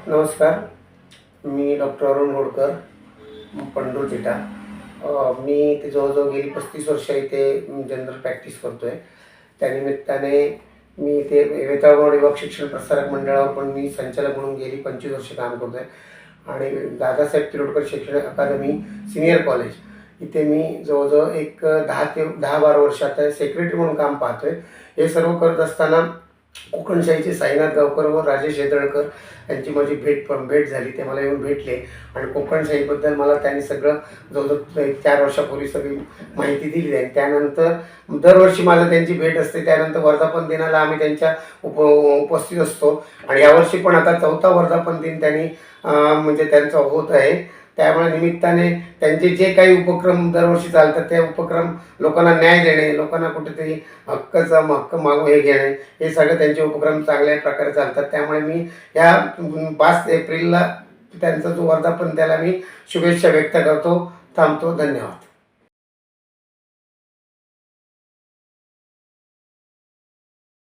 नमस्कार. मी डॉक्टर अरुण होडकर, पंढूर चिटा. मी इथे जवळजवळ गेली 35 वर्ष इथे जनरल प्रॅक्टिस करतो आहे. त्यानिमित्ताने मी इथे वेताळगड युवक शिक्षण प्रसारक मंडळावर पण मी संचालक म्हणून गेली 25 वर्ष काम करतो आहे. आणि दादासाहेब तिरोडकर शैक्षणिक अकादमी सिनियर कॉलेज इथे मी जवळजवळ एक 10-12 वर्ष आता सेक्रेटरी म्हणून काम पाहतो आहे. हे सर्व करत असताना कोकणशाहीचे साईनाथ गावकर व राजेश हेदळकर यांची माझी भेट झाली. ते मला येऊन भेटले आणि कोकणशाहीबद्दल मला त्यांनी सगळं जवळजवळ 4 वर्षापूर्वी सगळी माहिती दिली आहे. त्यानंतर दरवर्षी मला त्यांची भेट असते. त्यानंतर वर्धापन दिनाला आम्ही त्यांच्या उपस्थित असतो आणि यावर्षी पण आता 4था वर्धापन दिन त्यांनी म्हणजे त्यांचा होत आहे. त्यामुळे निमित्ताने त्यांचे जे काही उपक्रम दरवर्षी चालतात ते उपक्रम लोकांना न्याय देणे, लोकांना कुठेतरी हक्क मागू हे घेणे, हे सगळे त्यांचे उपक्रम चांगल्या प्रकारे चालतात. त्यामुळे मी या 5 एप्रिलला त्यांचा जो वर्धापन त्याला मी शुभेच्छा व्यक्त करतो. थांबतो. धन्यवाद.